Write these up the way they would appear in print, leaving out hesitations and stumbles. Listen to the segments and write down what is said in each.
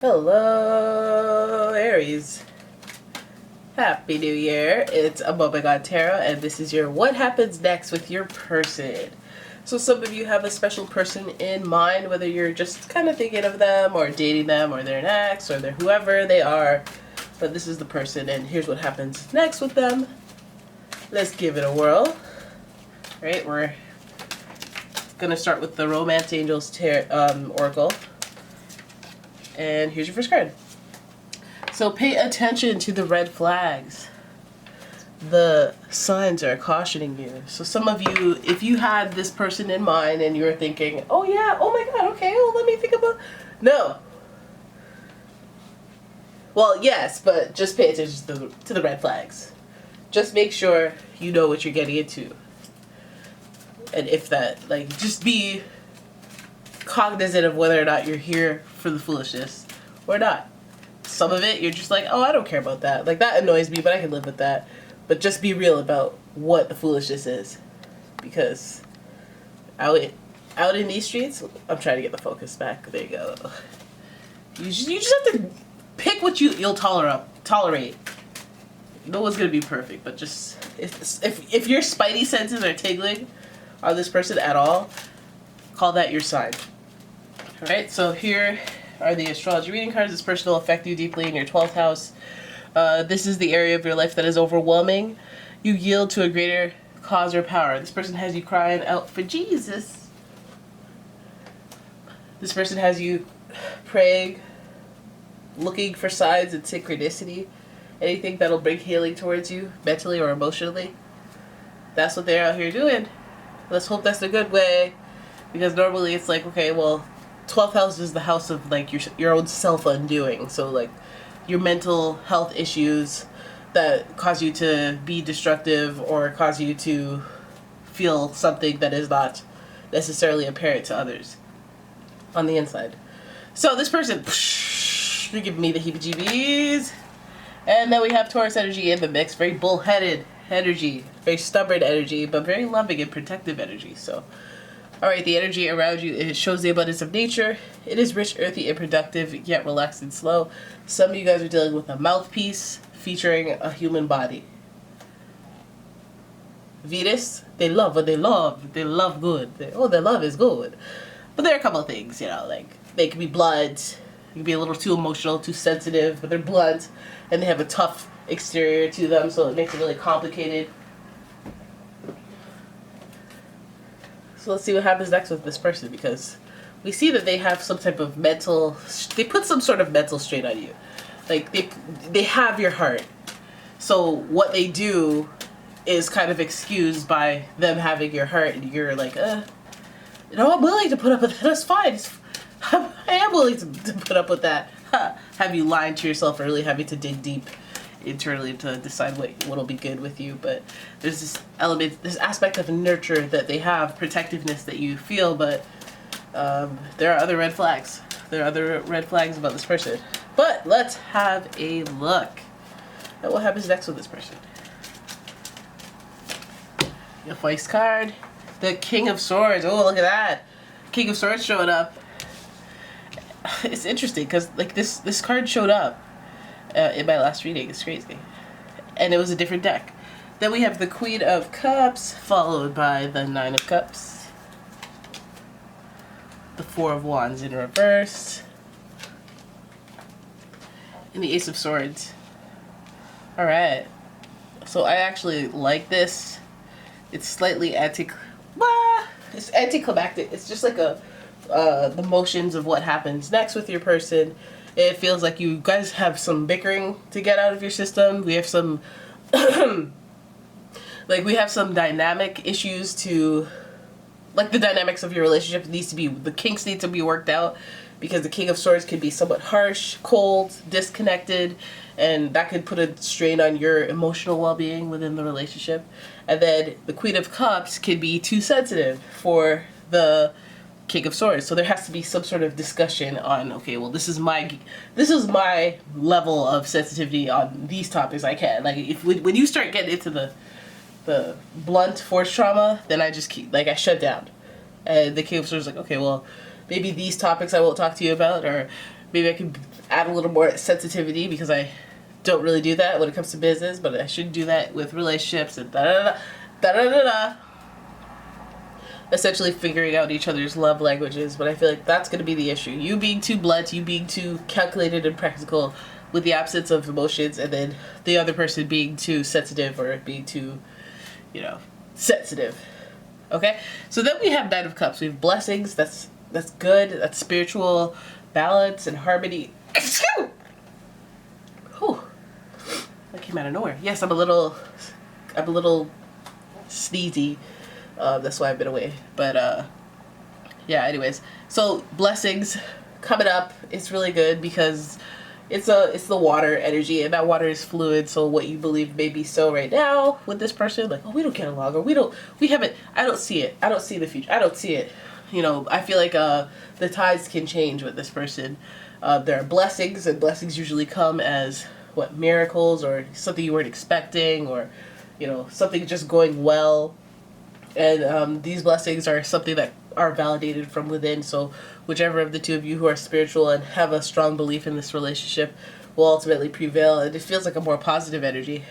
Hello, Aries. Happy New Year. It's umomgtarot, and this is your what happens next with your person. So some of you have a special person in mind, whether you're just kind of thinking of them or dating them or they're an ex or they're whoever they are. But this is the person, and here's what happens next with them. Let's give it a whirl. All right, we're going to start with the Romance Angels Oracle. And here's your first card. So pay attention to the red flags. The signs are cautioning you. So some of you, if you had this person in mind and you were thinking, oh yeah, oh my god, okay, well let me think about... No. Well, yes, but just pay attention to the red flags. Just make sure you know what you're getting into. And if that, like, just be cognizant of whether or not you're here for the foolishness or not. Some of it, you're just like, oh, I don't care about that. Like, that annoys me, but I can live with that. But just be real about what the foolishness is. Because out in these streets, I'm trying to get the focus back. There you go. You just have to pick what you'll tolerate. No one's going to be perfect, but just, if your spidey senses are tingling on this person at all, call that your sign. Alright, so here are the astrology reading cards. This person will affect you deeply in your 12th house. This is the area of your life that is overwhelming. You yield to a greater cause or power. This person has you crying out for Jesus. This person has you praying, looking for signs and synchronicity. Anything that'll bring healing towards you, mentally or emotionally. That's what they're out here doing. Let's hope that's the good way. Because normally it's like, okay, well, 12th house is the house of like your own self-undoing. So like your mental health issues that cause you to be destructive or cause you to feel something that is not necessarily apparent to others on the inside. So this person, you're giving me the heebie-jeebies. And then we have Taurus energy in the mix. Very bullheaded energy, very stubborn energy, but very loving and protective energy. So alright, the energy around you, it shows the abundance of nature. It is rich, earthy, and productive, yet relaxed and slow. Some of you guys are dealing with a mouthpiece featuring a human body. Venus, they love what they love. They love good. Their love is good. But there are a couple of things, like they can be blunt, they can be a little too emotional, too sensitive, but they're blunt, and they have a tough exterior to them, so it makes it really complicated. So let's see what happens next with this person, because we see that they have some type of they put some sort of mental strain on you. Like, they have your heart. So what they do is kind of excused by them having your heart, and you're like, I'm willing to put up with that, that's fine. I am willing to put up with that. Have you lying to yourself or really having to dig deep internally to decide what'll be good with you. But there's this element, this aspect of nurture that they have, protectiveness that you feel, but there are other red flags. There are other red flags about this person. But let's have a look at what happens next with this person. Your first card, the King of Swords. Oh, look at that. King of Swords showing up. It's interesting because like this card showed up in my last reading. It's crazy. And it was a different deck. Then we have the Queen of Cups, followed by the Nine of Cups. The Four of Wands in reverse. And the Ace of Swords. Alright. So I actually like this. It's slightly it's anticlimactic. It's just like the motions of what happens next with your person. It feels like you guys have some bickering to get out of your system. We have some we have some dynamic issues to, like, the dynamics of your relationship the kinks need to be worked out, because the King of Swords can be somewhat harsh, cold, disconnected, and that could put a strain on your emotional well-being within the relationship. And then the Queen of Cups can be too sensitive for the King of Swords. So there has to be some sort of discussion on, okay, well, this is my level of sensitivity on these topics. I can, like, when you start getting into the blunt force trauma, then I just I shut down. And the King of Swords is like, okay, well, maybe these topics I won't talk to you about, or Maybe I could add a little more sensitivity because I don't really do that when it comes to business, but I should do that with relationships and da-da-da-da. Essentially figuring out each other's love languages, but I feel like that's going to be the issue. You being too blunt, you being too calculated and practical with the absence of emotions, and then the other person being too sensitive or being too, you know, sensitive. Okay? So then we have Knight of Cups. We have blessings. That's good. That's spiritual balance and harmony. Whew. That came out of nowhere. Yes, I'm a little sneezy. That's why I've been away. But yeah, anyways. So blessings coming up. It's really good because it's the water energy, and that water is fluid. So what you believe may be so right now with this person, like, oh, we don't get along, or I don't see it. I don't see the future. I don't see it. You know, I feel like the tides can change with this person. There are blessings, and blessings usually come as miracles, or something you weren't expecting, or, you know, something just going well. And these blessings are something that are validated from within. So whichever of the two of you who are spiritual and have a strong belief in this relationship will ultimately prevail. And it feels like a more positive energy.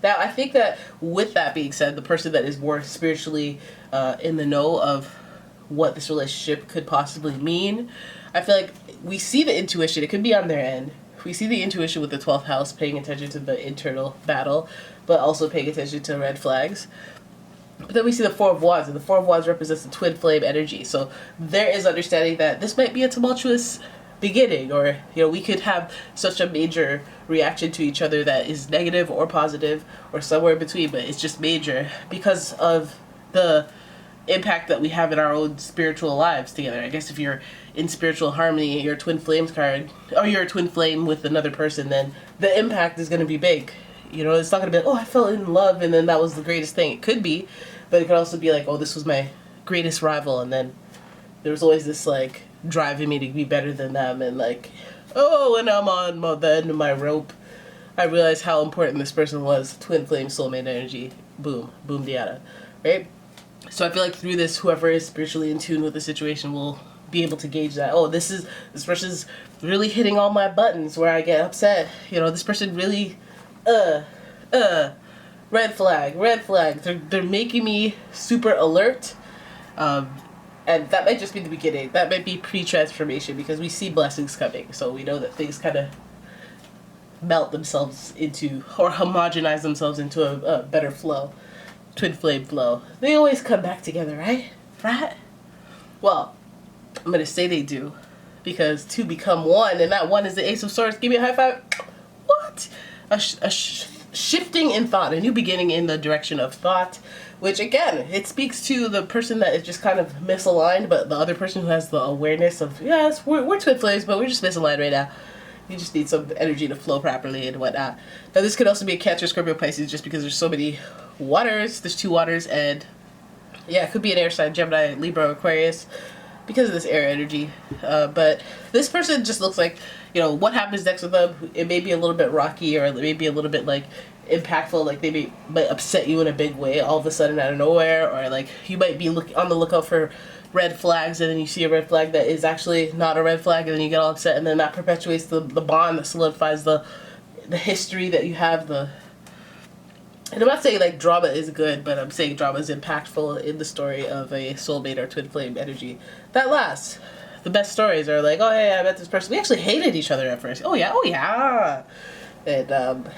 Now, I think that with that being said, the person that is more spiritually in the know of what this relationship could possibly mean, I feel like we see the intuition. It could be on their end. We see the intuition with the 12th house, paying attention to the internal battle, but also paying attention to red flags. But then we see the Four of Wands, and the Four of Wands represents the twin flame energy. So there is understanding that this might be a tumultuous beginning, or, you know, we could have such a major reaction to each other that is negative or positive or somewhere in between, but it's just major because of the impact that we have in our own spiritual lives together. I guess if you're in spiritual harmony, your twin flames card, or you're a twin flame with another person, then the impact is going to be big. You know, it's not going to be like, oh, I fell in love and then that was the greatest thing. It could be, but it could also be like, oh, this was my greatest rival, and then there was always this, like, driving me to be better than them, and like, oh, when I'm on the end of my rope, I realized how important this person was. Twin flame soulmate energy. Boom. Boom diada. Right? So I feel like through this, whoever is spiritually in tune with the situation will be able to gauge that, oh, this person's really hitting all my buttons where I get upset. You know, this person really red flag. They're making me super alert. And that might just be the beginning. That might be pre-transformation, because we see blessings coming. So we know that things kind of melt themselves into, or homogenize themselves into a better flow. Twin flame flow. They always come back together, right? Right? Well, I'm going to say they do, because two become one, and that one is the Ace of Swords. Give me a high five. What? A shifting in thought, a new beginning in the direction of thought, which again, it speaks to the person that is just kind of misaligned, but the other person who has the awareness of, yes, we're twin flames, but we're just misaligned right now. You just need some energy to flow properly and whatnot. Now this could also be a Cancer, Scorpio, Pisces, just because there's so many waters. There's 2 waters, and yeah, it could be an air sign, Gemini, Libra, Aquarius, because of this air energy. But this person just looks like, you know, what happens next with them, it may be a little bit rocky, or it may be a little bit, like, impactful, like they might upset you in a big way all of a sudden out of nowhere, or like you might be on the lookout for red flags, and then you see a red flag that is actually not a red flag, and then you get all upset, and then that perpetuates the bond, that solidifies the history that you have. And I'm not saying like drama is good, but I'm saying drama is impactful in the story of a soulmate or twin flame energy that lasts. The best stories are like, oh yeah, I met this person, we actually hated each other at first. Oh yeah. And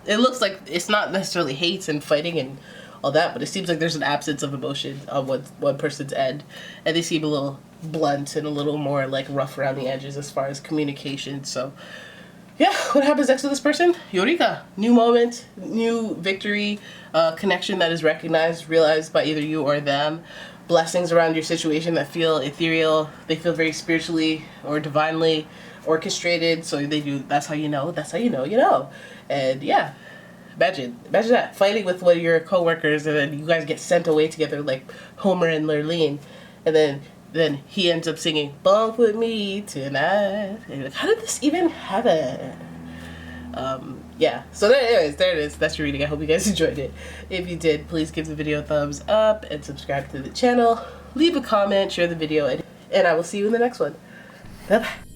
it looks like it's not necessarily hate and fighting and all that, but it seems like there's an absence of emotion on one person's end, and they seem a little blunt and a little more like rough around the edges as far as communication. So yeah, what happens next with this person? Eureka! New moment, new victory, connection that is recognized, realized by either you or them. Blessings around your situation that feel ethereal. They feel very spiritually or divinely orchestrated. So they do. That's how you know. That's how you know. You know. And yeah, imagine that, fighting with one of your coworkers, and then you guys get sent away together like Homer and Lurleen, and then he ends up singing "Bunk with Me Tonight." And you're like, how did this even happen? Yeah. So anyways, there it is. That's your reading. I hope you guys enjoyed it. If you did, please give the video a thumbs up and subscribe to the channel. Leave a comment, share the video, and I will see you in the next one. Bye bye.